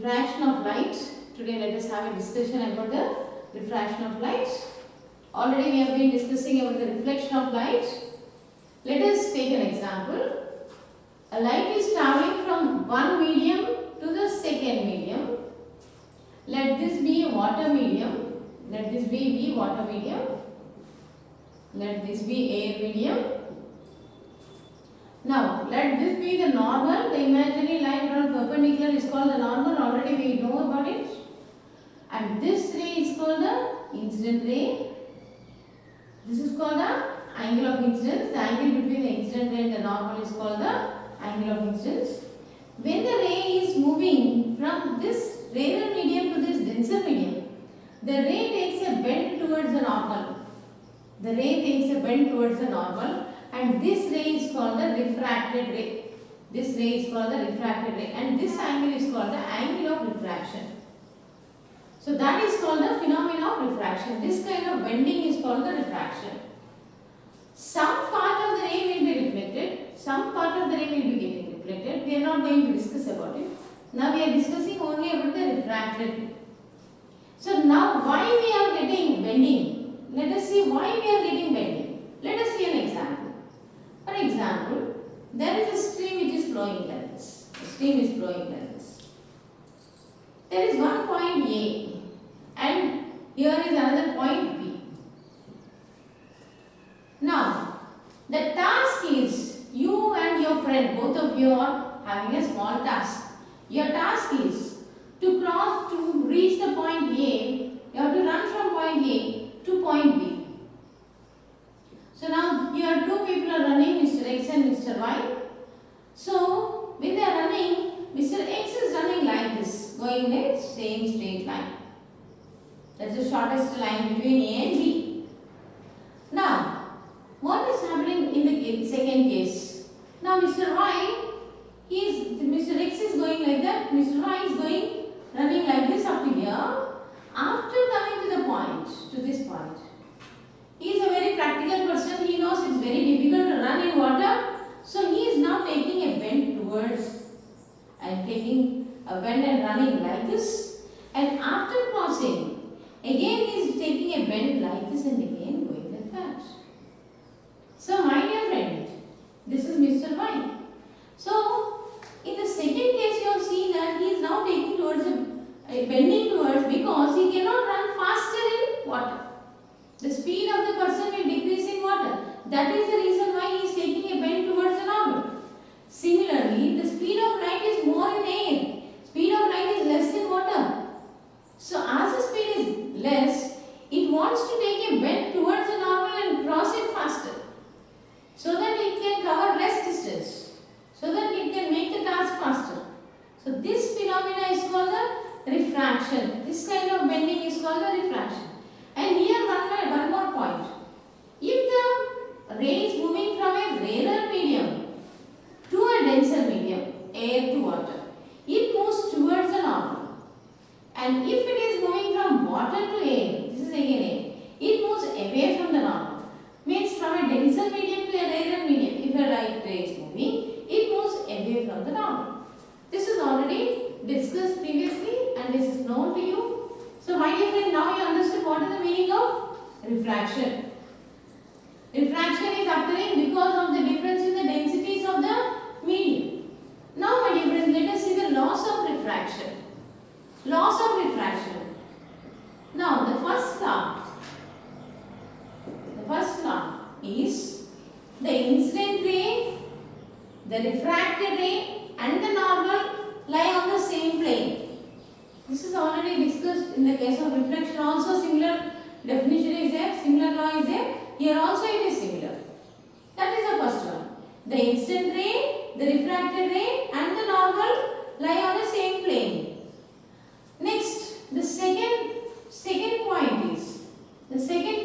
Refraction of light. Today let us have a discussion about the refraction of light. Already we have been discussing about the reflection of light. Let us take an example. A light is traveling from one medium to the second medium. Let this be a water medium. Let this be water medium. Let this be air medium. Now, let this be the normal. The imaginary line drawn perpendicular is called the normal. Already we know about it. And this ray is called the incident ray. This is called the angle of incidence. The angle between the incident ray and the normal is called the angle of incidence. When the ray is moving from this rarer medium to this denser medium, the ray takes a bend towards the normal. The ray takes a bend towards the normal, and this ray is called the refracted ray. This ray is called the refracted ray, and this angle is called the angle of refraction. So that is called the phenomenon of refraction. This kind of bending is called the refraction. Some part of the ray will be reflected, some part of the ray will be getting reflected. We are not going to discuss about it. Now we are discussing only about the refracted ray. So now why we are getting bending? Let us see why we are getting bending. Let us see an example. For example, there is a stream which is flowing like this. The stream is flowing like this. There is one point A and here is another point B. Now, the task is you and your friend, both of you are having a small task. Your task is to cross, to reach the point A, you have to run from point A to point B. So now here two people are running, Mr. X and Mr. Y. So when they are running, Mr. X is running like this, going in a same straight line. That's the shortest line between A and B. Now, what is happening in the second case? Now Mr. Y, Mr. X is going like that, Mr. Y is going, running like this up to here. After coming to the point, to this point, he is a very practical person. He knows it's very difficult to run in water. So he is now taking a bend towards and taking a bend and running like this. And after crossing, again he is taking a bend like this and again going like that. So my dear friend, this is Mr. Y. So in the second case you have seen that he is now taking towards bending towards because he cannot run faster in water. The speed of the person will decrease in water. That is the reason why he is taking a bend towards the normal. Similarly, the speed of light is more in air. Speed of light is less in water. So as the speed is less, it wants to take a bend towards the normal and cross it faster, so that it can cover less distance, so that it can make the task faster. So this phenomena is called the refraction. This kind of bending is called the refraction. And here one more point. If the ray is moving from a rarer medium to a denser medium, air to water, it moves towards the normal. And if it is moving from water to air, this is again air, it moves away from the normal. Means from a denser medium to a rarer medium. If a light ray is moving, it moves away from the normal. This is already discussed previously and this is known to you. So my dear friend, now you understood what is the meaning of refraction. Refraction is occurring because of the difference in the densities of the medium. Now my dear friends, let us see the laws of refraction. Laws of refraction. Now the first law is the incident ray, the refracted ray and the normal lie on the same plane. This is already discussed in the case of reflection. Also similar definition is there, similar law is there. Here also it is similar. That is the first one. The incident ray, the refracted ray and the normal lie on the same plane. Next, the second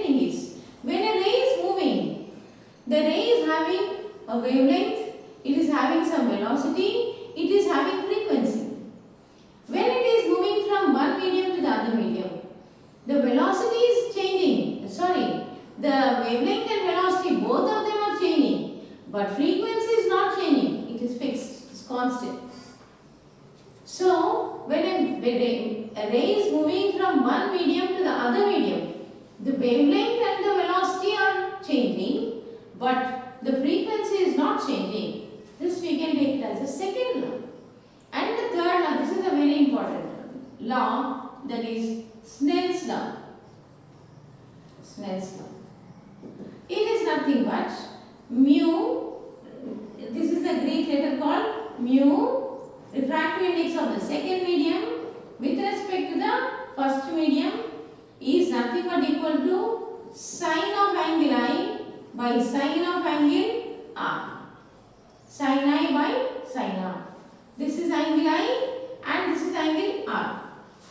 thing is, when a ray is moving, the ray is having a wavelength, it is having some velocity, it is having frequency. When it is moving from one medium to the other medium, the velocity is changing. The wavelength and velocity, both of them are changing. But frequency is not changing. It is fixed. It is constant. So, when a ray is moving from one medium to the other medium, the wavelength and the velocity are changing, but the frequency is not changing. This we can take it as a second law. And the third law, this is a very important law, that is Snell's law. Snell's law. It is nothing but mu, this is a Greek letter called mu, refractive index of the second medium with respect to the first medium is nothing but equal to sine of angle I by sine of angle R. Sine I by sine R. This is angle I and this is angle R.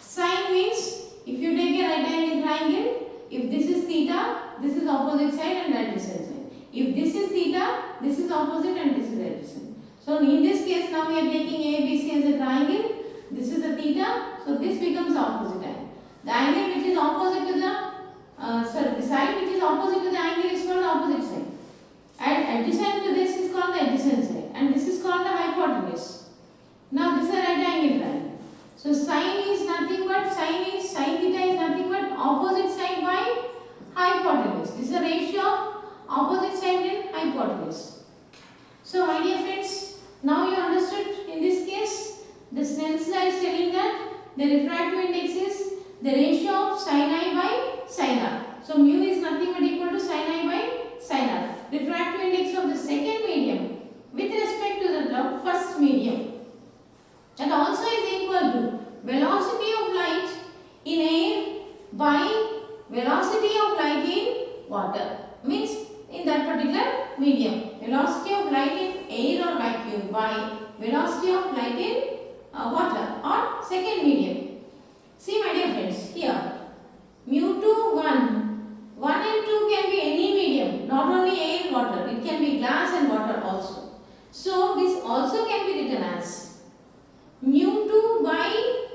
Sine means if you take a right angle triangle, if this is theta, this is opposite side and adjacent side. If this is theta, this is opposite and this is adjacent. So in this case now we are taking ABC as a triangle. This is a theta, so this becomes opposite angle. The angle which is opposite to the side which is opposite to the angle is called the opposite side. And adjacent to this is called the adjacent side. And this is called the hypotenuse. Now this is a right angle triangle. So sine is nothing but sine theta is nothing but opposite side by hypotenuse. This is a ratio of opposite side and hypotenuse. So my dear friends, now you understood in this case the Snell's law is telling that the refractive index is the ratio of sine I by sine R. So mu is nothing but equal to sine I by sine R. Refractive index of the second medium with respect to the first medium. And also is equal to velocity of light in air by velocity of light in water. Means in that particular medium. Velocity of light in air or vacuum by velocity of light in water or second medium. See my dear friends, here mu2 1 and 2 can be any medium, not only air and water, it can be glass and water also. So this also can be written as mu2 by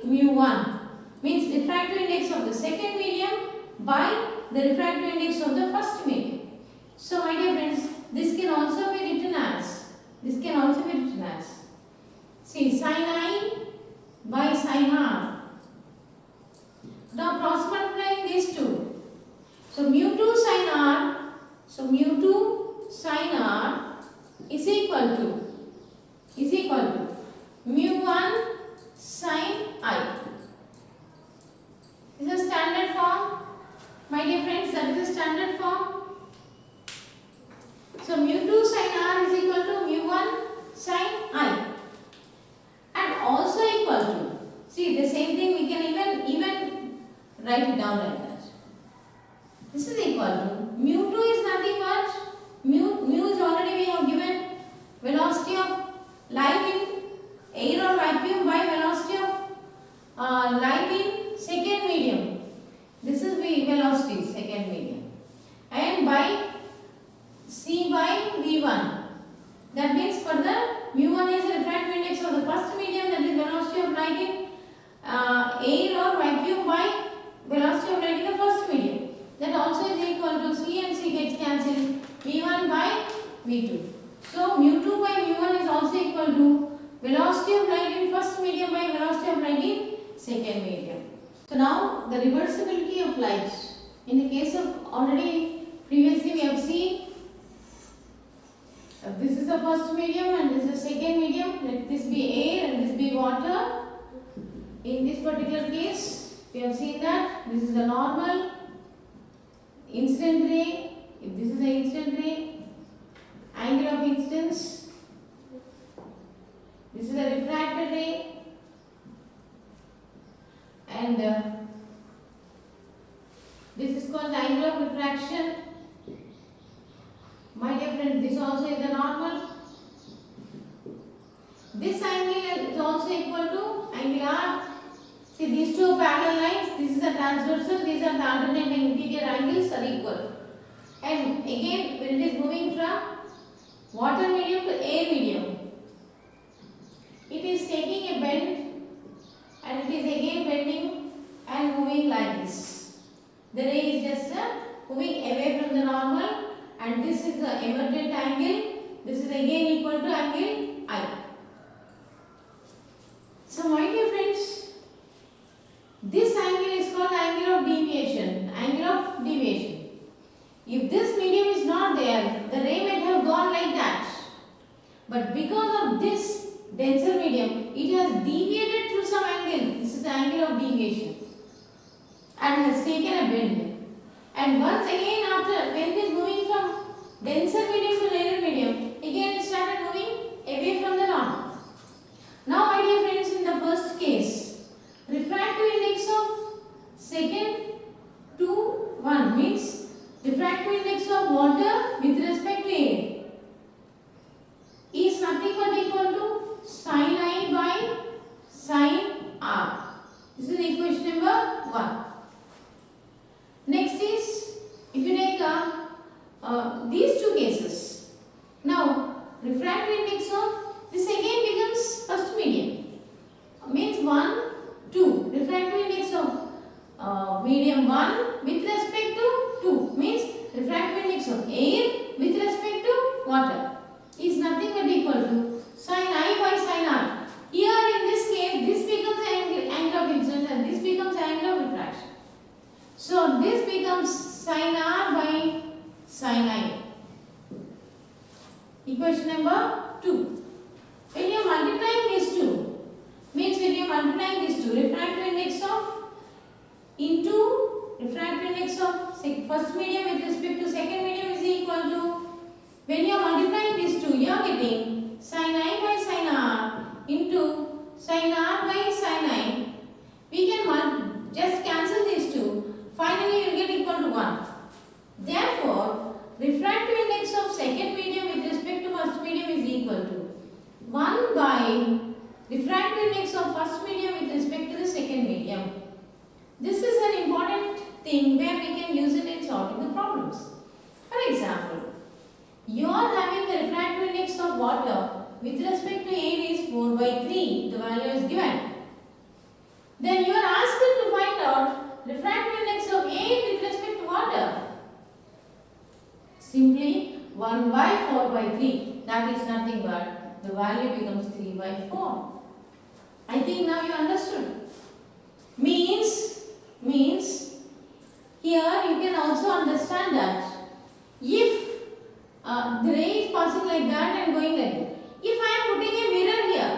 mu1 means refractive index of the second medium by the refractive index of the first medium. So my dear friends, this can also be written as see sine I by sine R. Now cross multiplying these two. So mu2 sine R, is equal to mu1 sine I. This is a standard form. My dear friends, that is a standard form. So mu2 sine R is equal to mu1 sine I. And also equal to, see the same thing we can even write it down like that. This is equal to mu2 is nothing but mu is already we have given velocity of light in air or vacuum by velocity of light in second medium. This is velocity second medium. And by C by V1. That means for the mu1 is the refractive index of the first medium, that is velocity of light in air or vacuum by velocity of light in the first medium. That also is equal to C and C gets cancelled, V1 by V2. So mu2 by mu1 is also equal to velocity of light in first medium by velocity of light in second medium. So now the reversibility of light. In the case of already previously we have seen this is the first medium and this is the second medium. Let this be air and this be water. In this particular case, we have seen that this is the normal incident ray. If this is the incident ray, angle of incidence. This is the refracted ray, and this is called the angle of refraction. My dear friend, this also is the normal. This angle is also equal to angle R. See these two parallel lines, this is the transversal, these are the alternate and interior angles are equal. And again when it is moving from water medium to air medium, it is taking a bend and it is again bending and moving like this. The ray is just moving away from the normal. And this is the emergent angle. This is again equal to angle I. So my dear friends, called the angle of deviation. Angle of deviation. If this medium is not there, the ray might have gone like that. But because of this denser medium, it has deviated through some angle. This is the angle of deviation and has taken a bend. And once again after, when it is moving from denser medium to lighter medium, again it started moving away from the norm. Now my dear friends, in the first case, refractive index of second to 1 means refractive index of water with respect to air is nothing but equal to sin I by sin R. This is equation number 1. Next is, if you take these two cases. Now, refractive index of this again becomes first medium. Means 1, 2. Refractive index of medium 1 with respect to 2. Means refractive index of air with respect to water is nothing but equal to sin I by sin R. Here in this case, this becomes angle of incidence and this becomes angle of refraction. So this becomes sin R by sin I. Equation number 2. When you are multiplying these two, means when you are multiplying these two, refractive index of into refractive index of first medium with respect to second medium is equal to, when you are multiplying these two, you are getting sin I by sin R into sin R by sin I. We can just cancel these two. Finally, you will get equal to 1. Therefore, refractive index of second medium with respect to first medium is equal to 1 by refractive index of first medium with respect to the second medium. This is an important thing where we can use it in solving the problems. For example, you are having the refractive index of water with respect to air is 4 by 3. The value is given. Then you are asked to find out refractive index of air with respect to water. Simply 1 by 4 by 3. That is nothing but the value becomes 3 by 4. I think now you understood. Means here you can also understand that if the ray is passing like that and going like that. If I am putting a mirror here,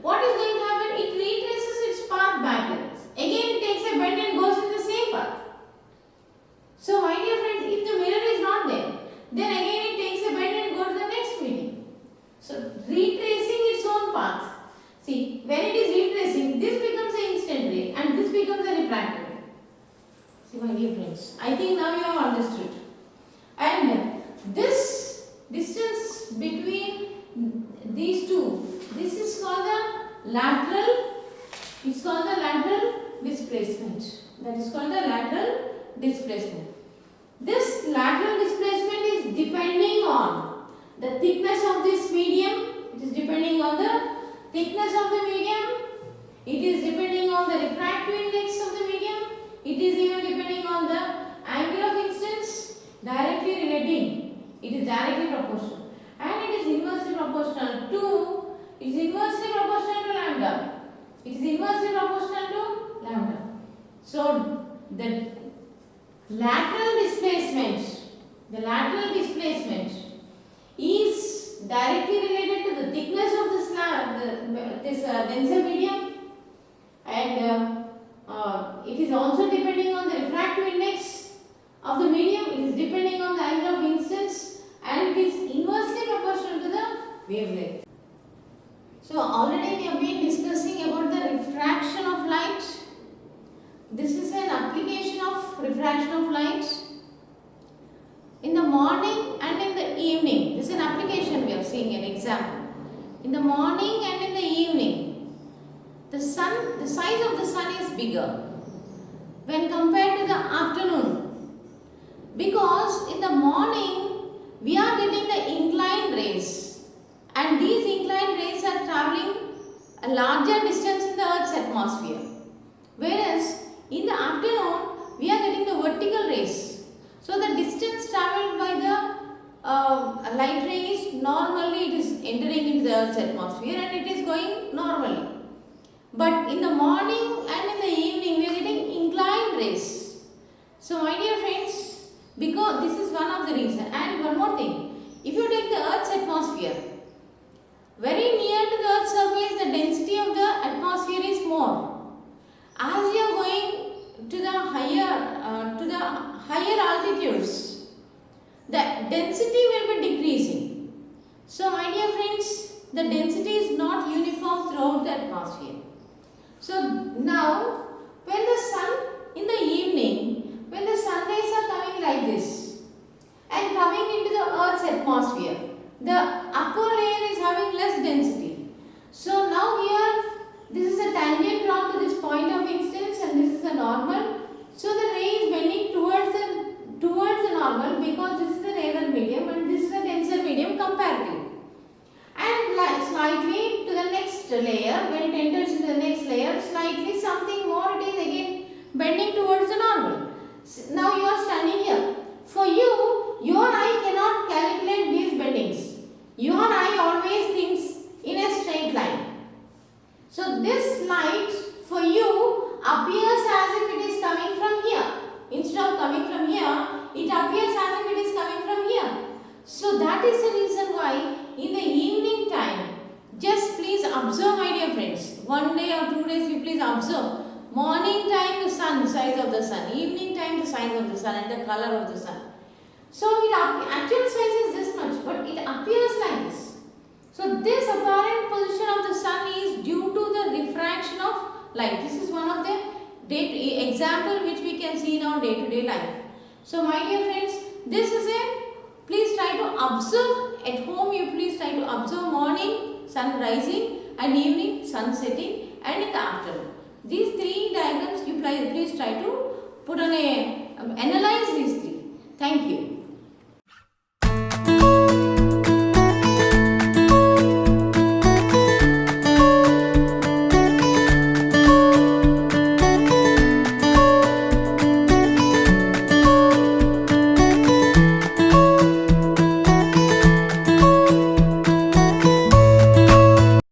what is going to happen? It retraces its path backwards. Again it takes a bend and goes in the same path. So my dear friends, if the mirror is not there, then again it takes a bend and goes to the next medium. So retracing its own path. See, when it is retracing, this becomes an instant ray and this becomes a refractive ray. See my dear friends, I think now you have understood. And this distance between these two, this is called the lateral, it's called the lateral displacement. That is called the lateral displacement. This lateral displacement is depending on the thickness of this medium. It is depending on the thickness of the medium. It is depending on the refractive index of the medium. It is even depending on the angle of incidence, directly relating. It is directly proportional. And it is inversely proportional to, lambda. It is inversely proportional to lambda. So the lateral displacement is directly related to the thickness of the slab, this denser medium, and it is also depending on the refractive index of the medium. It is depending on the angle of incidence, and it is inversely proportional to the wavelength. So already we have been discussing about the refraction of light. This is an application of refraction of light in the morning and in the evening. This is an application we are seeing an example. In the morning and in the evening, the size of the sun is bigger when compared to the afternoon, because in the morning we are getting the inclined rays, and these inclined rays are traveling a larger distance in the Earth's atmosphere, whereas in the afternoon we are getting the vertical rays. So the distance traveled by the light ray is normally it is entering into the Earth's atmosphere and it is going normally. But in the morning and in the evening we because this is one of the reasons. And one more thing, if you take the Earth's atmosphere, very near to the Earth's surface, the density of the atmosphere is more. As you are going to the higher altitudes, the density will be decreasing. So, my dear friends, the density is not uniform throughout the atmosphere. So, now when the sun in the evening, when the sun rays are coming like this and coming into the Earth's atmosphere, the upper layer is having less density. So, now here this is a tangent drawn to this point of instance and this is a normal. So, the ray is bending towards the normal because this is the rarer medium and this is a denser medium comparatively. And like slightly to the next layer, when it enters into the next layer, slightly something more it is again bending towards the normal. Now you are standing here. For you, your eye cannot calculate these bendings. Your eye always thinks in a straight line. So this light for you appears as if it is coming from here. Instead of coming from here, it appears as if it is coming from here. So that is the reason why in the evening time, just please observe, my dear friends. 1 day or 2 days you please observe. Morning time the sun, size of the sun. Evening time the size of the sun and the color of the sun. So actual size is this much, but it appears like this. So this apparent position of the sun is due to the refraction of light. This is one of the example which we can see in our day-to-day life. So my dear friends, this is please try to observe at home. You please try to observe morning sun rising and evening sun setting and in the afternoon. These three diagrams you please try to put on analyze these three. Thank you.